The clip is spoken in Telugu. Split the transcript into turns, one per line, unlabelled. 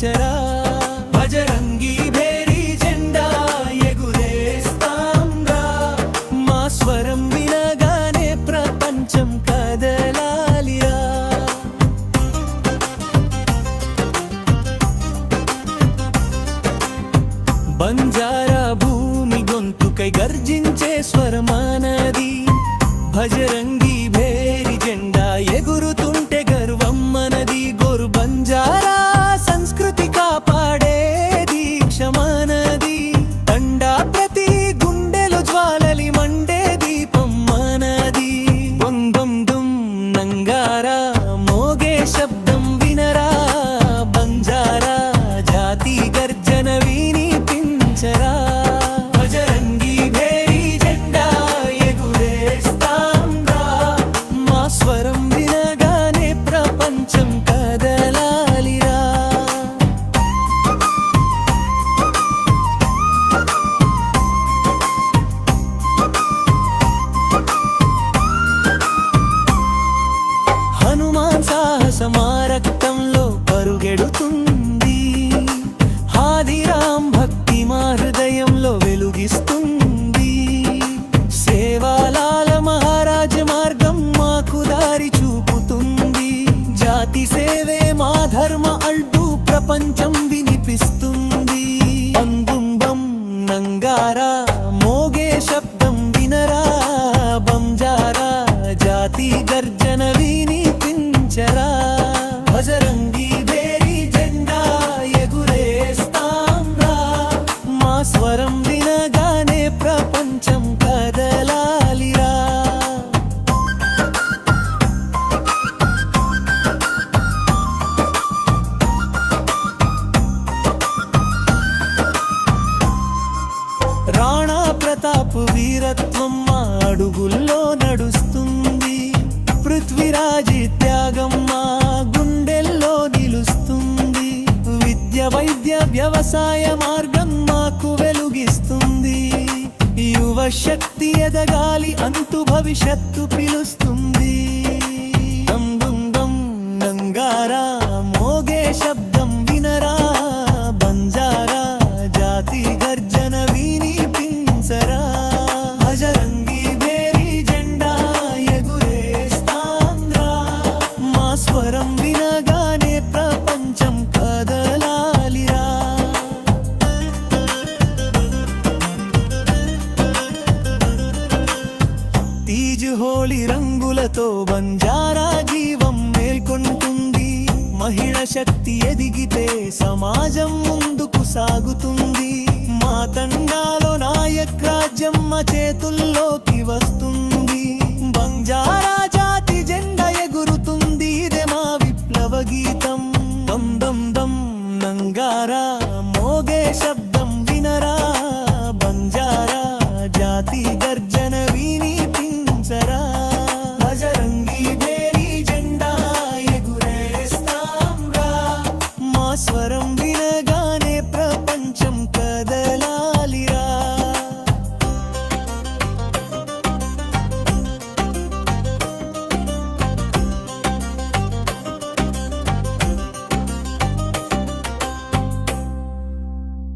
వినిపించరా బజరంగి భేరీ జెండా ఎగురేస్తాం రా మా స్వరం వినగానే ప్రపంచం కదలాలిరా బంజారా భూమి గొంతుకై గర్జించే స్వరమానది భజరంగి భేరి జెండా ఎగురుతుంటే గర్వం మనది గోరు బంజారా సంస్కృతి కాపాడే దీక్ష మనది తండా ప్రతి గుండెలో జ్వాలలి మండే దీపం మనది బొం బొం దుం నంగారా మోగే శబ్దం వినరా బంజారా జాతి గర్జన వినిపించరా బజరంగి భేరీ జెండా ఎగురేస్తాం రా మా స్వరం వినగానే ప్రపంచం కదలాలిరా హనుమాన్ సాహసమా రక్తంలో పరుగెడుతుంది హాదిరాం భక్తి మా హృదయంలో వెలుగిస్తుంది సేవాలాల మహారాజ మార్గం మాకు దారి చూపుతుంది జాతి సేవే మా ధర్మ అంటూ ప్రపంచం వినిపిస్తుంది అంబుంబం నంగారా మోగే శబ్దం వినరా బంజారా జాతి గర్జన వినిపించరా బజరంగి భేరీ జెండా ఎగురేస్తాం రా మా స్వరం వినగానే ప్రపంచం కదలాలిరా రాణా ప్రతాప్ వీరత్వం మా అడుగుల్లో నడుస్తుంది పృథ్వీరాజ్ త్యాగం మా గుండెల్లో నిలుస్తుంది విద్య వైద్య వ్యవసాయ మార్గం మాకు వెలుగిస్తుంది యువ శక్తి ఎదగాలి అంతు భవిష్యత్తు పిలుస్తుంది దం దుం దం నంగారా మోగే శబ్దం వినరా బంజారా జాతి గర్జన వినిపించరా బజరంగి భేరీ జెండా ఎగురేస్తాం రా మా స్వరం వినగానే ప్రపంచం కదలాలిరా తీజ్ హోళీ రంగులతో బంజారా జీవం మేల్కొంటుంది మహిళ శక్తి ఎదిగితే సమాజం ముందుకు సాగుతుంది మా తండాలో నాయక్ రాజ్యం మా చేతుల్లోకి వస్తుంది బంజారా జాతి జెండా ఎగురుతుంది ఇదే మా విప్లవ గీతం దం దం దం నంగారా మోగే శబ్దం వినరా బంజారా జాతి గర్జన వినిపించరా బజరంగి భేరీ జెండా ఎగురేస్తాం రా మా స్వరం